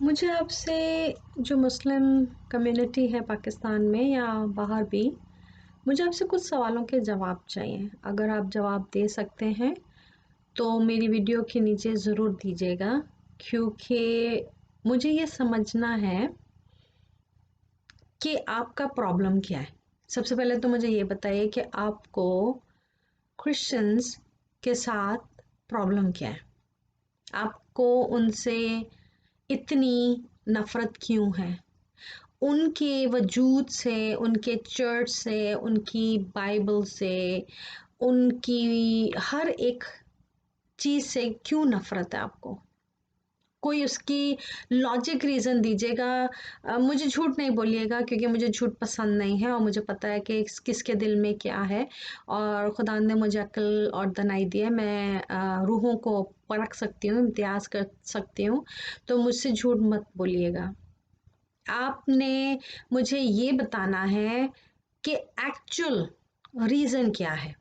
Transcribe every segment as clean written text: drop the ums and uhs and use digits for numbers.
मुझे आपसे जो मुस्लिम कम्युनिटी है पाकिस्तान में या बाहर भी, मुझे आपसे कुछ सवालों के जवाब चाहिए। अगर आप जवाब दे सकते हैं तो मेरी वीडियो के नीचे ज़रूर दीजिएगा, क्योंकि मुझे ये समझना है कि आपका प्रॉब्लम क्या है। सबसे पहले तो मुझे ये बताइए कि आपको क्रिश्चियंस के साथ प्रॉब्लम क्या है? आपको उनसे इतनी नफ़रत क्यों है? उनके वजूद से, उनके चर्च से, उनकी बाइबल से, उनकी हर एक चीज़ से क्यों नफ़रत है आपको? कोई उसकी लॉजिक रीज़न दीजिएगा। मुझे झूठ नहीं बोलिएगा, क्योंकि मुझे झूठ पसंद नहीं है और मुझे पता है कि किसके दिल में क्या है, और खुदा ने मुझे अक्ल और दानाई दी है। मैं रूहों को परख सकती हूँ, इम्तियाज़ कर सकती हूँ, तो मुझसे झूठ मत बोलिएगा। आपने मुझे ये बताना है कि एक्चुअल रीज़न क्या है।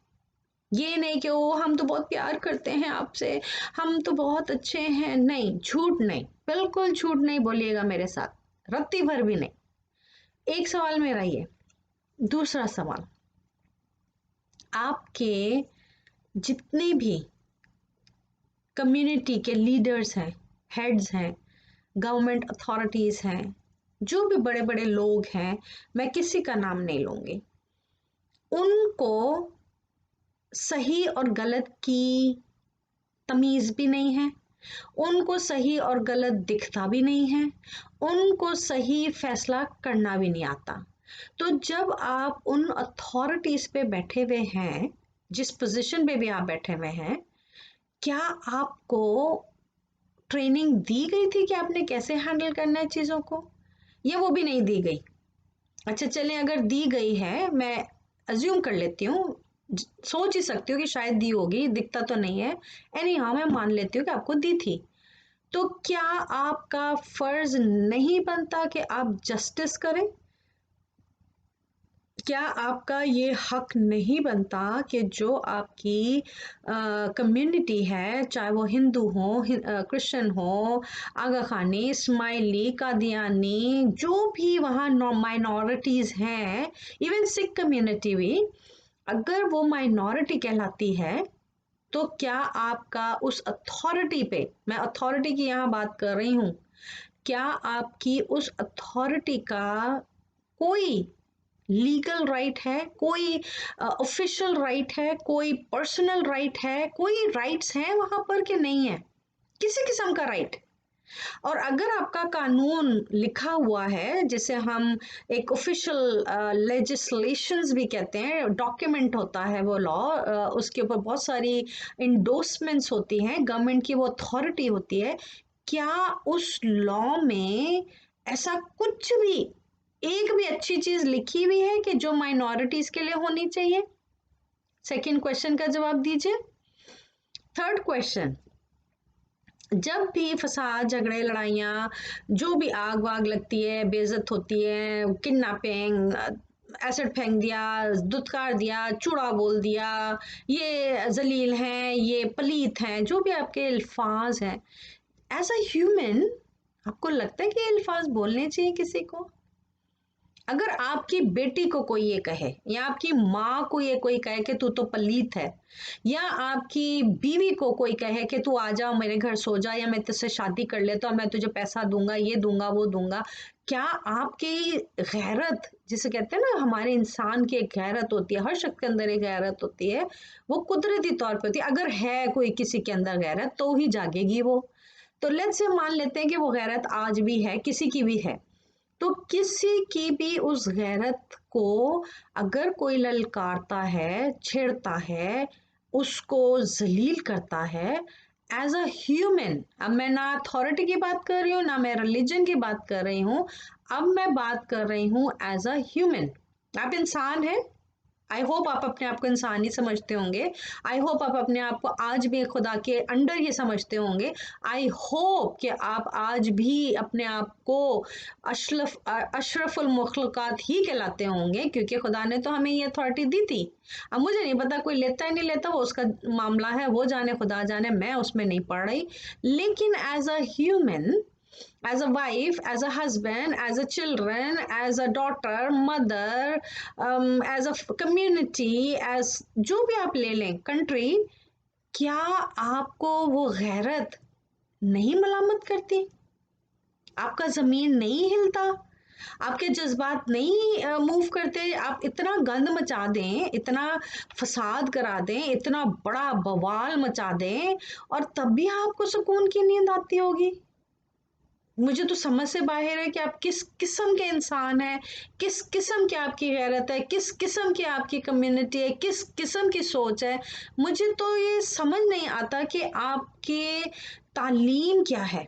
ये नहीं कि ओ हम तो बहुत प्यार करते हैं आपसे, हम तो बहुत अच्छे हैं। नहीं, झूठ नहीं, बिल्कुल झूठ नहीं बोलिएगा मेरे साथ, रत्ती भर भी नहीं। एक सवाल मेरा ये। दूसरा सवाल, आपके जितने भी कम्युनिटी के लीडर्स हैं, हेड्स हैं, गवर्नमेंट अथॉरिटीज़ हैं, जो भी बड़े बड़े लोग हैं, मैं किसी का नाम नहीं लूँगी, उनको सही और गलत की तमीज़ भी नहीं है, उनको सही और गलत दिखता भी नहीं है, उनको सही फैसला करना भी नहीं आता। तो जब आप उन अथॉरिटीज़ पे बैठे हुए हैं, जिस पोजीशन पे भी आप बैठे हुए हैं, क्या आपको ट्रेनिंग दी गई थी कि आपने कैसे हैंडल करना है चीज़ों को, या वो भी नहीं दी गई? अच्छा चलें, अगर दी गई है, मैं अज्यूम कर लेती हूँ, सोच ही सकती हूँ कि शायद दी होगी, दिखता तो नहीं है। एनी हाँ, मैं मान लेती हूँ कि आपको दी थी। तो क्या आपका फर्ज नहीं बनता कि आप जस्टिस करें? क्या आपका ये हक नहीं बनता कि जो आपकी कम्युनिटी है, चाहे वो हिंदू हो, क्रिश्चियन हो, आगा खानी, इस्माइली, कादियानी, जो भी वहाँ माइनॉरिटीज़ हैं, इवन सिख कम्युनिटी भी, अगर वो माइनॉरिटी कहलाती है, तो क्या आपका उस अथॉरिटी पे, मैं अथॉरिटी की यहाँ बात कर रही हूँ, क्या आपकी उस अथॉरिटी का कोई लीगल राइट है, कोई ऑफिशियल राइट है, कोई पर्सनल राइट है, कोई राइट्स हैं वहां पर कि नहीं है? किसी किस्म का राइट? और अगर आपका कानून लिखा हुआ है, जिसे हम एक ऑफिशियल लेजिस्लेशंस भी कहते हैं, डॉक्यूमेंट होता है वो लॉ, उसके ऊपर बहुत सारी इंडोर्समेंट्स होती हैं, गवर्नमेंट की वो अथॉरिटी होती है, क्या उस लॉ में ऐसा कुछ भी, एक भी अच्छी चीज लिखी हुई है कि जो माइनॉरिटीज के लिए होनी चाहिए? सेकंड क्वेश्चन का जवाब दीजिए। थर्ड क्वेश्चन, जब भी फसाद, झगड़े, लड़ाइयाँ, जो भी आग वाग लगती है, बेइज्जत होती है, किडनैपिंग, एसिड फेंक दिया, दुत्कार दिया, चूड़ा बोल दिया, ये जलील हैं, ये पलीत हैं, जो भी आपके अल्फाज हैं, एज अ ह्यूमन आपको लगता है कि ये अल्फाज बोलने चाहिए किसी को? अगर आपकी बेटी को कोई ये कहे, या आपकी माँ को ये कोई कहे कि तू तो पलीत है, या आपकी बीवी को कोई कहे कि तू आ जा मेरे घर सो जा, या मैं तुझसे शादी कर लेता हूँ, मैं तुझे पैसा दूंगा, ये दूंगा, वो दूंगा, क्या आपकी गैरत, जिसे कहते हैं ना, हमारे इंसान की एक गैरत होती है, हर शख्स के अंदर एक गैरत होती है, वो कुदरती तौर पर होती है, अगर है कोई किसी के अंदर गैरत तो ही जागेगी वो। तो लेट्स से मान लेते हैं कि वो गैरत आज भी है, किसी की भी है, तो किसी की भी उस गैरत को अगर कोई ललकारता है, छेड़ता है, उसको जलील करता है, एज अ ह्यूमन, अब मैं ना अथॉरिटी की बात कर रही हूँ, ना मैं रिलीजन की बात कर रही हूँ, अब मैं बात कर रही हूँ एज अ ह्यूमन। आप इंसान हैं। आई होप आप अपने आप को इंसान ही समझते होंगे। आई होप आप अपने आप को आज भी खुदा के अंडर ही समझते होंगे। आई होप कि आप आज भी अपने आप को अशरफुल मखलूक़ात ही कहलाते होंगे, क्योंकि खुदा ने तो हमें ये अथॉरिटी दी थी। अब मुझे नहीं पता कोई लेता है नहीं लेता, वो उसका मामला है, वो जाने खुदा जाने, मैं उसमें नहीं पड़ रही। लेकिन as a human as a wife, as a husband, as a children, as a daughter, mother, as a community, as जो भी आप ले लें कंट्री, क्या आपको वो गैरत नहीं मलामत करती? आपका ज़मीन नहीं हिलता? आपके जज़्बात नहीं मूव करते? आप इतना गंद मचा दें, इतना फ़साद करा दें, इतना बड़ा बवाल मचा दें और तब भी आपको सुकून की नींद आती होगी? मुझे तो समझ से बाहर है कि आप किस किस्म के इंसान हैं, किस किस्म की आपकी गैरत है, किस किस्म की आपकी कम्युनिटी है, किस किस्म की सोच है। मुझे तो ये समझ नहीं आता कि आपकी तालीम क्या है?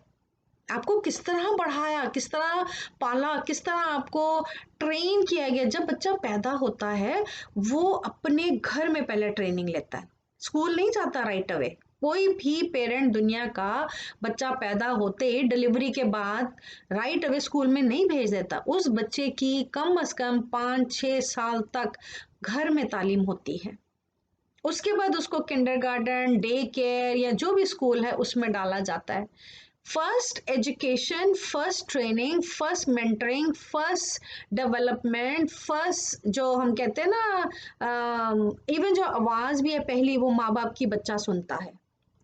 आपको किस तरह बढ़ाया, किस तरह पाला, किस तरह आपको ट्रेन किया गया? जब बच्चा पैदा होता है, वो अपने घर में पहले ट्रेनिंग लेता है, स्कूल नहीं जाता राइट अवे। कोई भी पेरेंट दुनिया का बच्चा पैदा होते ही डिलीवरी के बाद राइट अवे स्कूल में नहीं भेज देता। उस बच्चे की कम से कम 5-6 साल तक घर में तालीम होती है। उसके बाद उसको किंडरगार्टन, डे केयर या जो भी स्कूल है उसमें डाला जाता है। First education, first training, first mentoring, first development, first जो हम कहते हैं ना, इवन जो आवाज़ भी है पहली वो माँ बाप की बच्चा सुनता है।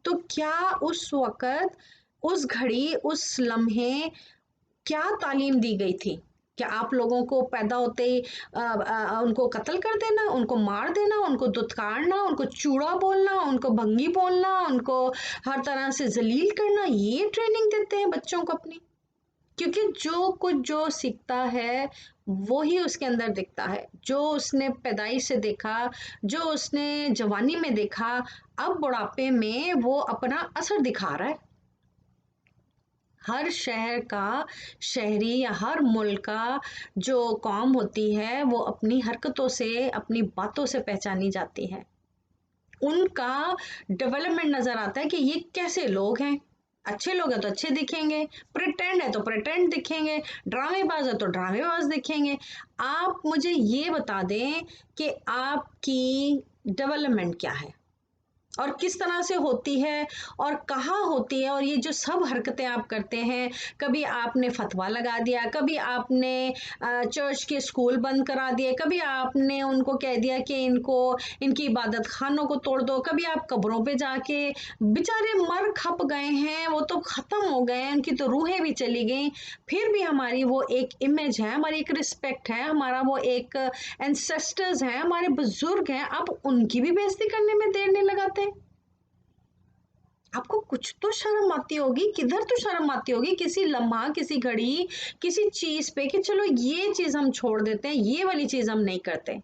तो क्या उस वक़्त, उस घड़ी, उस लम्हे क्या तालीम दी गई थी? क्या आप लोगों को पैदा होते ही उनको कत्ल कर देना, उनको मार देना, उनको दुत्कारना, उनको चूड़ा बोलना, उनको भंगी बोलना, उनको हर तरह से जलील करना, ये ट्रेनिंग देते हैं बच्चों को अपनी? क्योंकि जो कुछ जो सीखता है वो ही उसके अंदर दिखता है। जो उसने पैदाइश से देखा, जो उसने जवानी में देखा, अब बुढ़ापे में वो अपना असर दिखा रहा है। हर शहर का शहरी या हर मुल्क का जो कौम होती है वो अपनी हरकतों से, अपनी बातों से पहचानी जाती है। उनका डेवलपमेंट नजर आता है कि ये कैसे लोग हैं। अच्छे लोग हैं तो अच्छे दिखेंगे, प्रिटेंड है तो प्रिटेंड दिखेंगे, ड्रामेबाज है तो ड्रामेबाज दिखेंगे। आप मुझे ये बता दें कि आपकी डेवलपमेंट क्या है और किस तरह से होती है और कहाँ होती है, और ये जो सब हरकतें आप करते हैं, कभी आपने फतवा लगा दिया, कभी आपने चर्च के स्कूल बंद करा दिए, कभी आपने उनको कह दिया कि इनको इनकी इबादत खानों को तोड़ दो, कभी आप कब्रों पे जाके, बेचारे मर खप गए हैं, वो तो खत्म हो गए हैं, उनकी तो रूहें भी चली गई, फिर भी हमारी वो एक इमेज है, हमारी एक रिस्पेक्ट है, हमारा वो एक एंसेस्टर्स हैं, हमारे बुजुर्ग हैं, आप उनकी भी बेइज्जती करने में देर नहीं लगाते? आपको कुछ तो शर्म आती होगी, किधर तो शर्म आती होगी किसी लम्हा, किसी घड़ी, किसी चीज पे कि चलो ये चीज हम छोड़ देते हैं, ये वाली चीज हम नहीं करते।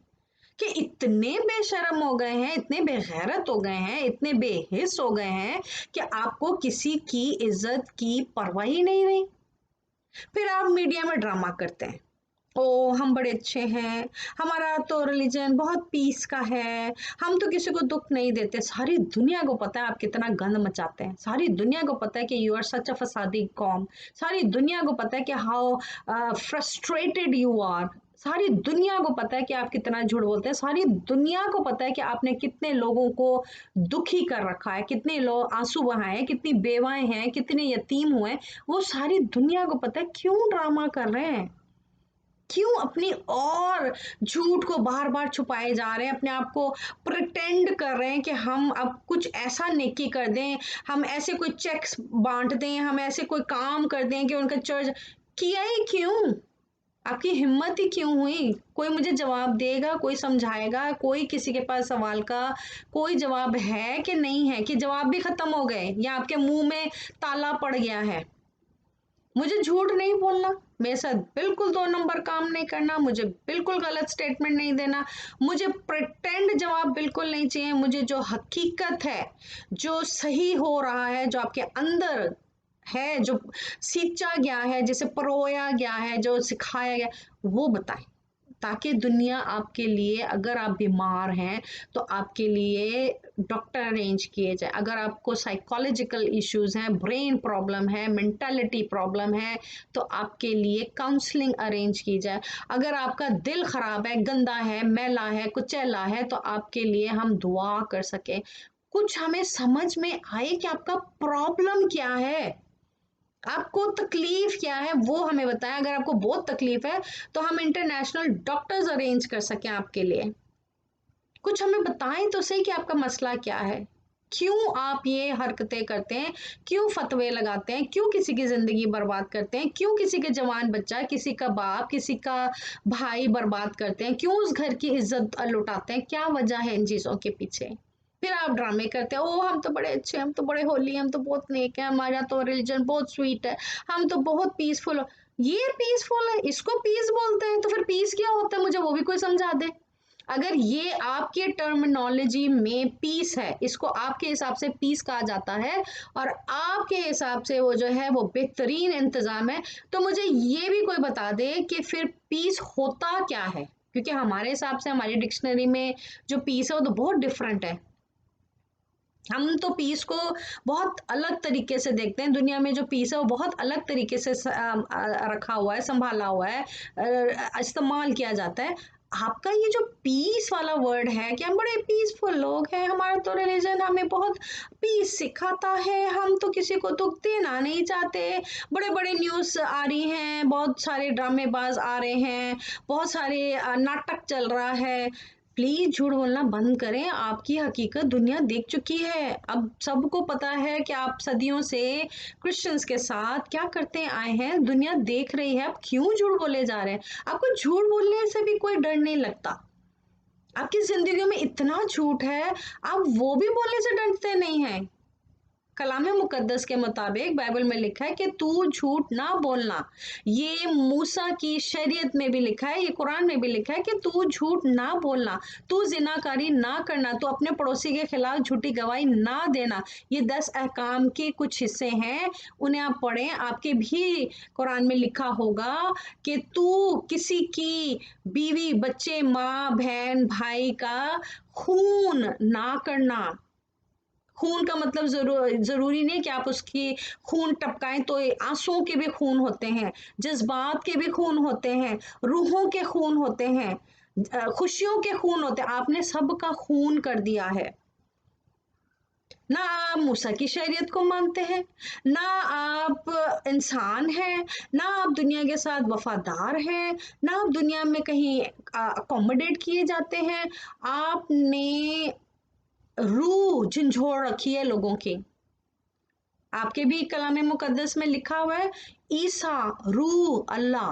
कि इतने बेशर्म हो गए हैं, इतने बेगैरत हो गए हैं, इतने बेहिस हो गए हैं कि आपको किसी की इज्जत की परवाह ही नहीं रही। फिर आप मीडिया में ड्रामा करते हैं, ओ हम बड़े अच्छे हैं, हमारा तो रिलीजन बहुत पीस का है, हम तो किसी को दुख नहीं देते। सारी दुनिया को पता है आप कितना गंद मचाते हैं, सारी दुनिया को पता है कि यू आर सच अ फसादी कौम, सारी दुनिया को पता है कि हाउ फ्रस्ट्रेटेड यू आर, सारी दुनिया को पता है कि आप कितना झूठ बोलते हैं, सारी दुनिया को पता है कि आपने कितने लोगों को दुखी कर रखा है, कितने लोग आंसू बहाए हैं, कितनी बेवाएं हैं, कितने यतीम हुए हैं, वो सारी दुनिया को पता है। क्यों ड्रामा कर रहे हैं? क्यों अपनी और झूठ को बार बार छुपाए जा रहे हैं, अपने आप को प्रिटेंड कर रहे हैं कि हम अब कुछ ऐसा नेकी कर दें, हम ऐसे कोई चेक्स बांट दें, हम ऐसे कोई काम कर दें कि उनका चर्च। किया ही क्यों? आपकी हिम्मत ही क्यों हुई? कोई मुझे जवाब देगा, कोई समझाएगा, कोई किसी के पास सवाल का कोई जवाब है कि नहीं है, कि जवाब भी खत्म हो गए या आपके मुंह में ताला पड़ गया है? मुझे झूठ नहीं बोलना, मेरे साथ बिल्कुल 2 नंबर काम नहीं करना, मुझे बिल्कुल गलत स्टेटमेंट नहीं देना, मुझे प्रिटेंड जवाब बिल्कुल नहीं चाहिए। मुझे जो हकीकत है, जो सही हो रहा है, जो आपके अंदर है, जो सींचा गया है, जिसे परोया गया है, जो सिखाया गया, वो बताएं, ताकि दुनिया आपके लिए, अगर आप बीमार हैं तो आपके लिए डॉक्टर अरेंज किए जाए, अगर आपको साइकोलॉजिकल इश्यूज हैं, ब्रेन प्रॉब्लम है, मेंटालिटी प्रॉब्लम है, तो आपके लिए काउंसलिंग अरेंज की जाए, अगर आपका दिल खराब है, गंदा है, मैला है, कुचैला है, तो आपके लिए हम दुआ कर सके। कुछ हमें समझ में आए कि आपका प्रॉब्लम क्या है। आपको तकलीफ क्या है वो हमें बताएं। अगर आपको बहुत तकलीफ है तो हम इंटरनेशनल डॉक्टर्स अरेंज कर सकें आपके लिए। कुछ हमें बताएं तो सही कि आपका मसला क्या है, क्यों आप ये हरकतें करते हैं, क्यों फतवे लगाते हैं, क्यों किसी की जिंदगी बर्बाद करते हैं, क्यों किसी के जवान बच्चा, किसी का बाप, किसी का भाई बर्बाद करते हैं, क्यों उस घर की इज्जत लुटाते हैं, क्या वजह है इन चीजों के पीछे। फिर आप ड्रामे करते हैं, ओ हम तो बड़े अच्छे हैं, हम तो बड़े होली हैं, हम तो बहुत नेक है, हमारा तो रिलीजन बहुत स्वीट है, हम तो बहुत पीसफुल है। ये पीसफुल है, इसको पीस बोलते हैं? तो फिर पीस क्या होता है, मुझे वो भी कोई समझा दे। अगर ये आपके टर्मिनोलॉजी में पीस है, इसको आपके हिसाब से पीस कहा जाता है, और आपके हिसाब से वो जो है वो बेहतरीन इंतजाम है, तो मुझे ये भी कोई बता दे कि फिर पीस होता क्या है। क्योंकि हमारे हिसाब से हमारी डिक्शनरी में जो पीस है वो तो बहुत डिफरेंट है। हम तो पीस को बहुत अलग तरीके से देखते हैं, दुनिया में जो पीस है वो बहुत अलग तरीके से रखा हुआ है, संभाला हुआ है, इस्तेमाल किया जाता है। आपका ये जो पीस वाला वर्ड है कि हम बड़े पीसफुल लोग हैं, हमारा तो रिलीजन हमें बहुत पीस सिखाता है, हम तो किसी को दुख देना नहीं चाहते, बड़े बड़े न्यूज़ आ रही हैं, बहुत सारे ड्रामेबाज आ रहे हैं, बहुत सारे नाटक चल रहा है। प्लीज झूठ बोलना बंद करें, आपकी हकीकत दुनिया देख चुकी है। अब सबको पता है कि आप सदियों से क्रिश्चियंस के साथ क्या करते आए हैं, दुनिया देख रही है। आप क्यों झूठ बोले जा रहे हैं? आपको झूठ बोलने से भी कोई डर नहीं लगता? आपकी जिंदगी में इतना झूठ है, आप वो भी बोलने से डरते नहीं हैं? कलाम मुकद्दस के मुताबिक बाइबल में लिखा है कि तू झूठ ना बोलना। ये मूसा की शरीयत में भी लिखा है, ये कुरान में भी लिखा है कि तू झूठ ना बोलना, तू जिनाकारी ना करना, तू अपने पड़ोसी के खिलाफ झूठी गवाही ना देना। ये 10 अहकाम के कुछ हिस्से हैं, उन्हें आप पढ़ें। आपके भी कुरान में लिखा होगा कि तू किसी की बीवी, बच्चे, माँ, बहन, भाई का खून ना करना। खून का मतलब जरूरी नहीं कि आप उसकी खून टपकाएं, तो आंसुओं के भी खून होते हैं, जज्बात के भी खून होते हैं, रूहों के खून होते हैं, खुशियों के खून होते हैं। आपने सबका खून कर दिया है। ना आप मूसा की शरीयत को मानते हैं, ना आप इंसान हैं, ना आप दुनिया के साथ वफादार हैं, ना आप दुनिया में कहीं अकोमोडेट किए जाते हैं। आपने रूह झंझोड़ रखी है लोगों की। आपके भी कलाम मुकद्दस में लिखा हुआ है, ईसा रूह अल्लाह।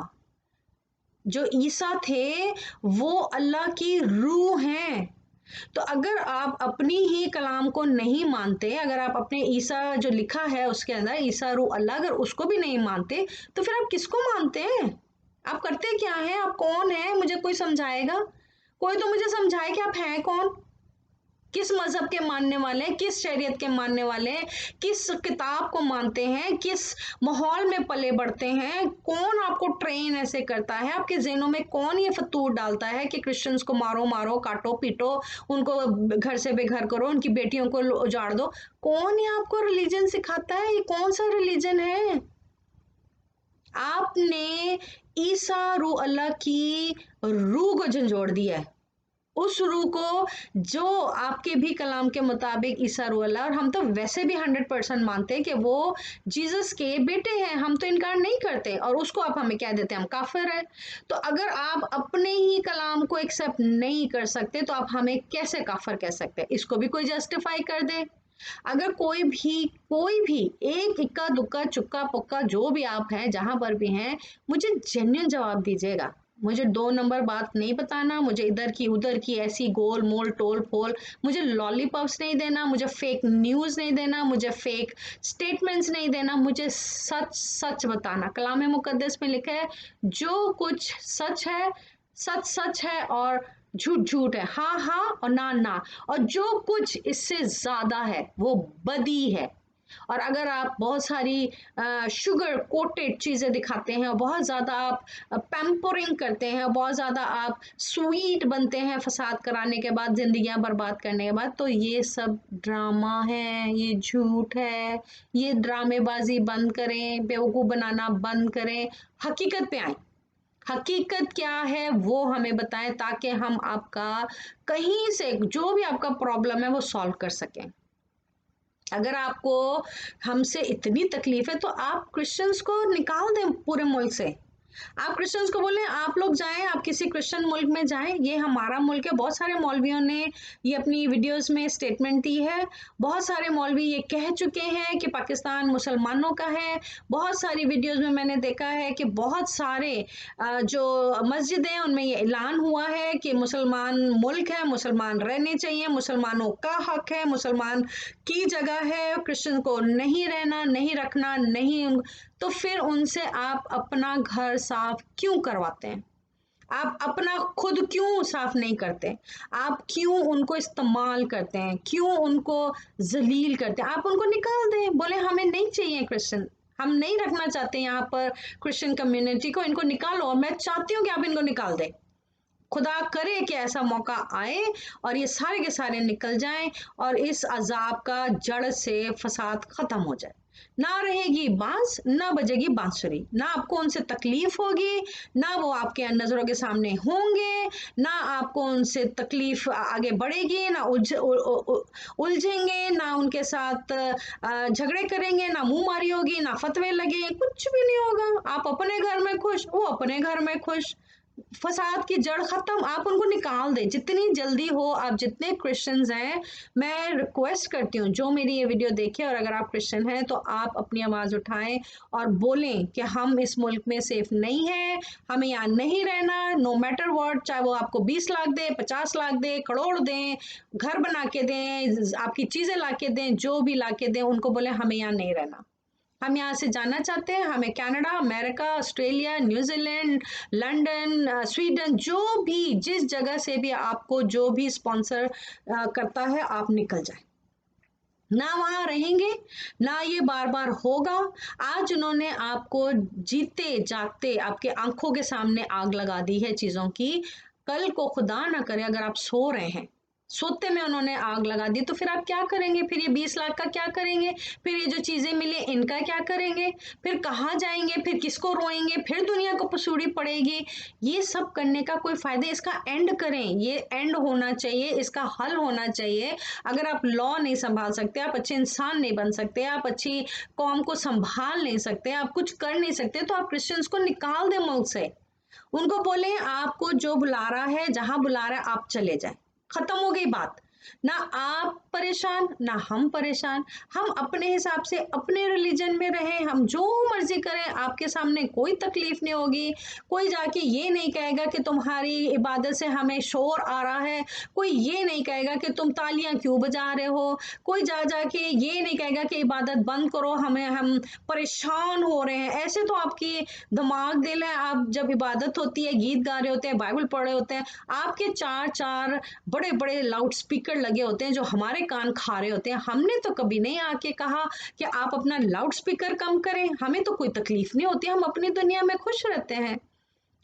जो ईसा थे वो अल्लाह की रूह हैं। तो अगर आप अपनी ही कलाम को नहीं मानते, अगर आप अपने ईसा जो लिखा है उसके अंदर ईसा रूह अल्लाह, अगर उसको भी नहीं मानते, तो फिर आप किसको मानते हैं? आप करते क्या हैं? आप कौन हैं? मुझे कोई समझाएगा? कोई तो मुझे समझाए कि आप हैं कौन, किस मजहब के मानने वाले हैं, किस शरीयत के मानने वाले हैं, किस किताब को मानते हैं, किस माहौल में पले बढ़ते हैं, कौन आपको ट्रेन ऐसे करता है, आपके ज़हनों में कौन ये फतूर डालता है कि क्रिश्चियंस को मारो मारो, काटो पीटो, उनको घर से बेघर करो, उनकी बेटियों को उजाड़ दो। कौन ये आपको रिलीजन सिखाता है? ये कौन सा रिलीजन है? आपने ईसा रूह अल्लाह की रूह को झंझोड़ दिया है, उस रूह को जो आपके भी कलाम के मुताबिक ईसा रूह अल्लाह, और हम तो वैसे भी 100% मानते हैं कि वो जीसस के बेटे हैं, हम तो इनकार नहीं करते, और उसको आप हमें कह देते हैं हम काफिर हैं। तो अगर आप अपने ही कलाम को एक्सेप्ट नहीं कर सकते तो आप हमें कैसे काफिर कह सकते हैं? इसको भी कोई जस्टिफाई कर दे। अगर कोई भी एक इक्का दुक्का चुक्का पुक्का जो भी आप हैं, जहां पर भी हैं, मुझे जेन्युइन जवाब दीजिएगा। मुझे 2 नंबर बात नहीं बताना, मुझे इधर की उधर की ऐसी गोल मोल टोल फोल, मुझे लॉलीपॉप्स नहीं देना, मुझे फेक न्यूज़ नहीं देना, मुझे फेक स्टेटमेंट्स नहीं देना, मुझे सच सच बताना। कलाम मुकद्दस में लिखा है, जो कुछ सच सच है, और झूठ झूठ है, हाँ हाँ और ना ना, और जो कुछ इससे ज्यादा है वो बदी है। और अगर आप बहुत सारी शुगर कोटेड चीजें दिखाते हैं, और बहुत ज्यादा आप पैम्परिंग करते हैं, और बहुत ज्यादा आप स्वीट बनते हैं फसाद कराने के बाद, जिंदगियां बर्बाद करने के बाद, तो ये सब ड्रामा है, ये झूठ है। ये ड्रामेबाजी बंद करें, बेवकूफ बनाना बंद करें, हकीकत पे आए। हकीकत क्या है वो हमें बताएं, ताकि हम आपका कहीं से जो भी आपका प्रॉब्लम है वो सॉल्व कर सकें। अगर आपको हमसे इतनी तकलीफ है तो आप क्रिश्चियंस को निकाल दें पूरे मुल्क से। आप क्रिश्चियंस को बोलें आप लोग जाएं, आप किसी क्रिश्चियन मुल्क में जाएं, ये हमारा मुल्क है। बहुत सारे मौलवियों ने ये अपनी वीडियोस में स्टेटमेंट दी है। बहुत सारे मौलवी ये कह चुके हैं कि पाकिस्तान मुसलमानों का है। बहुत सारी वीडियोस में मैंने देखा है कि बहुत सारे जो मस्जिद हैं उनमें ये ऐलान हुआ है कि मुसलमान मुल्क है, मुसलमान रहने चाहिए, मुसलमानों का हक है, मुसलमान की जगह है, क्रिश्चियन को नहीं रहना, नहीं रखना, नहीं। तो फिर उनसे आप अपना घर साफ क्यों करवाते हैं? आप अपना खुद क्यों साफ नहीं करते? आप क्यों उनको इस्तेमाल करते हैं? क्यों उनको जलील करते हैं? आप उनको निकाल दें, बोले हमें नहीं चाहिए क्रिश्चियन, हम नहीं रखना चाहते यहाँ पर क्रिश्चियन कम्युनिटी को, इनको निकालो। और मैं चाहती हूँ कि आप इनको निकाल दें। खुदा करे कि ऐसा मौका आए और ये सारे के सारे निकल जाएं और इस अजाब का जड़ से फसाद खत्म हो जाए। ना रहेगी बांस, ना बजेगी बांसुरी, ना आपको उनसे तकलीफ होगी, ना वो आपके नजरों के सामने होंगे, ना आपको उनसे तकलीफ आगे बढ़ेगी, ना उलझेंगे, ना उनके साथ झगड़े करेंगे, ना मुंह मारी होगी, ना फतवे लगे, कुछ भी नहीं होगा। आप अपने घर में खुश, वो अपने घर में खुश, फसाद की जड़ खत्म। आप उनको निकाल दें जितनी जल्दी हो। आप जितने क्रिश्चियंस हैं, मैं रिक्वेस्ट करती हूँ जो मेरी ये वीडियो देखे और अगर आप क्रिश्चियन हैं तो आप अपनी आवाज उठाएं और बोलें कि हम इस मुल्क में सेफ नहीं है, हमें यहाँ नहीं रहना, नो मैटर व्हाट। चाहे वो आपको 20 लाख दे, 50 लाख दे, करोड़ दें, घर बना के दें, आपकी चीजें ला के दें, जो भी ला के दें, उनको बोले हमें यहाँ नहीं रहना, हम यहाँ से जाना चाहते हैं। हमें Canada, America, Australia, New Zealand, London, Sweden, जो भी जिस जगह से भी आपको जो भी स्पॉन्सर करता है, आप निकल जाए। ना वहां रहेंगे, ना ये बार बार होगा। आज उन्होंने आपको जीते जागते आपके आंखों के सामने आग लगा दी है चीजों की। कल को खुदा ना करे अगर आप सो रहे हैं, सोते में उन्होंने आग लगा दी, तो फिर आप क्या करेंगे? फिर ये 20 लाख का क्या करेंगे? फिर ये जो चीजें मिली इनका क्या करेंगे? फिर कहाँ जाएंगे? फिर किसको रोएंगे? फिर दुनिया को पसूड़ी पड़ेगी। ये सब करने का कोई फायदा? इसका एंड करें, ये एंड होना चाहिए, इसका हल होना चाहिए। अगर आप लॉ नहीं संभाल सकते, आप अच्छे इंसान नहीं बन सकते, आप अच्छी कौम को संभाल नहीं सकते, आप कुछ कर नहीं सकते, तो आप क्रिश्चियंस को निकाल दें मुल्क से। उनको बोले आपको जो बुला रहा है, जहां बुला रहा है, आप चले जाएं। खत्म हो गई बात। ना आप परेशान, ना हम परेशान। हम अपने हिसाब से अपने रिलीजन में रहें, हम जो मर्जी करें, आपके सामने कोई तकलीफ नहीं होगी। कोई जाके ये नहीं कहेगा कि तुम्हारी इबादत से हमें शोर आ रहा है, कोई ये नहीं कहेगा कि तुम तालियां क्यों बजा रहे हो, कोई जा जाके ये नहीं कहेगा कि इबादत बंद करो, हमें हम परेशान हो रहे हैं। ऐसे तो आपकी दिमाग दिल है, आप जब इबादत होती है, गीत गा रहे होते हैं, बाइबल पढ़ रहे होते हैं, आपके चार चार बड़े बड़े लाउड स्पीकर लगे होते हैं जो हमारे कान खा रहे होते हैं। हमने तो कभी नहीं आके कहा कि आप अपना लाउड स्पीकर कम करें, हमें तो कोई तकलीफ नहीं होती, हम अपनी दुनिया में खुश रहते हैं।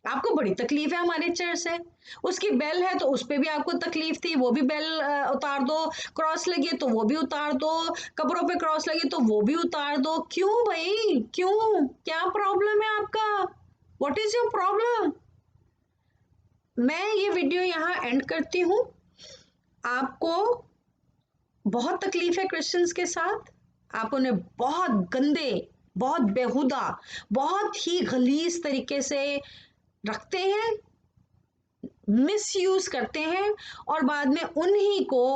आपको बड़ी तकलीफ है हमारे चर्च से। उसकी बेल है तो उस पे भी आपको तकलीफ थी, वो भी बेल उतार दो। क्रॉस लगी है तो वो भी उतार दो। कब्रों पे क्रॉस लगी तो वो भी उतार दो। क्यों भाई, क्यों? क्या प्रॉब्लम है आपका? What is your problem? मैं ये वीडियो यहाँ एंड करती हूँ। आपको बहुत तकलीफ है क्रिश्चियंस के साथ, आप उन्हें बहुत गंदे, बहुत बेहुदा, बहुत ही गलीज तरीके से रखते हैं, मिसयूज करते हैं और बाद में उन्हीं को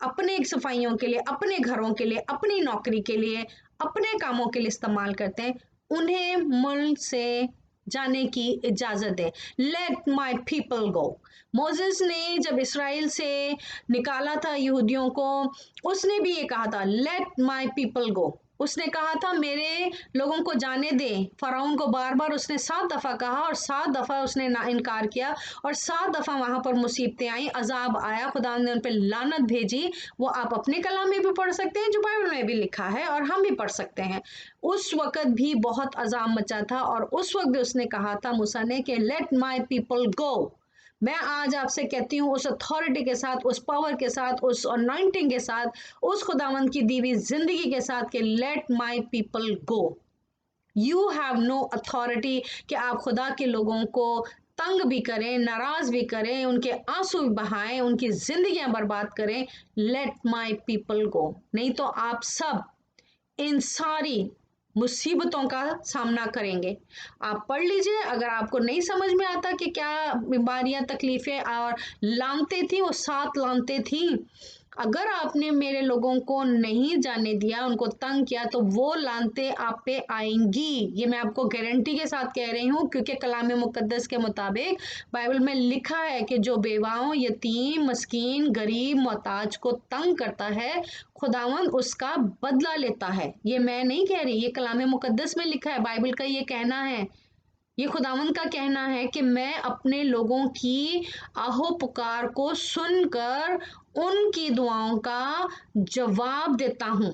अपने सफाइयों के लिए, अपने घरों के लिए, अपनी नौकरी के लिए, अपने कामों के लिए इस्तेमाल करते हैं। उन्हें मुल्क से जाने की इजाजत दे। Let my people go. Moses ने जब इसराइल से निकाला था यहूदियों को, उसने भी ये कहा था लेट माई पीपल गो। उसने कहा था मेरे लोगों को जाने दे। फराउन को बार बार उसने 7 दफा कहा और 7 दफा उसने ना इनकार किया और 7 दफा वहां पर मुसीबतें आई, अजाब आया, खुदा ने उन पर लानत भेजी। वो आप अपने कलाम में भी पढ़ सकते हैं, जो बाइबल में भी लिखा है, और हम भी पढ़ सकते हैं। उस वक्त भी बहुत अजाब मचा था और उस वक्त भी उसने कहा था मूसा ने कि लेट माई पीपल गो। मैं आज आपसे कहती हूँ उस अथॉरिटी के साथ, उस पावर के साथ, उस अनॉइंटिंग के साथ, उस खुदावंद की दी हुई जिंदगी के साथ कि let my people go. You have no authority कि आप खुदा के लोगों को तंग भी करें, नाराज भी करें, उनके आंसू भी बहाएं, उनकी जिंदगियां बर्बाद करें, लेट माई पीपल गो। नहीं तो आप सब इन सारी मुसीबतों का सामना करेंगे। आप पढ़ लीजिए, अगर आपको नहीं समझ में आता कि क्या बीमारियां तकलीफें और लानते थी, वो 7 लानते थी, अगर आपने मेरे लोगों को नहीं जाने दिया, उनको तंग किया, तो वो लानते आप पे आएंगी। ये मैं आपको गारंटी के साथ कह रही हूँ, क्योंकि कलाम मुकद्दस के मुताबिक बाइबल में लिखा है कि जो बेवाओं, यतीम, मस्कीन, गरीब, मोहताज को तंग करता है, खुदावंद उसका बदला लेता है। ये मैं नहीं कह रही, ये कलाम मुकद्दस में लिखा है, बाइबल का ये कहना है। ये खुदावंद का कहना है कि मैं अपने लोगों की आहो पुकार को सुनकर उनकी दुआओं का जवाब देता हूं।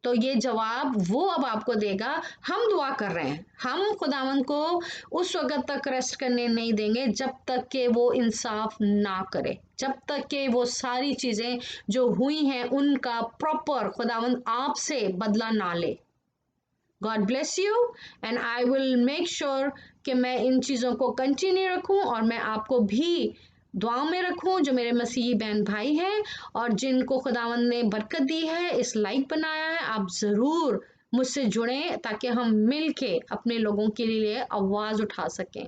तो ये जवाब वो अब आपको देगा। हम दुआ कर रहे हैं, हम खुदावंद को उस वक्त तक रेस्ट करने नहीं देंगे जब तक कि वो इंसाफ ना करे, जब तक कि वो सारी चीजें जो हुई हैं उनका प्रॉपर खुदावंद आपसे बदला ना ले। God bless you, and I will make sure कि मैं इन चीज़ों को कंटिन्यू रखूं और मैं आपको भी दुआओं में रखूं, जो मेरे मसीही बहन भाई हैं और जिनको खुदावंद ने बरकत दी है, इस लाइक बनाया है। आप ज़रूर मुझसे जुड़ें ताकि हम मिल के अपने लोगों के लिए आवाज़ उठा सकें।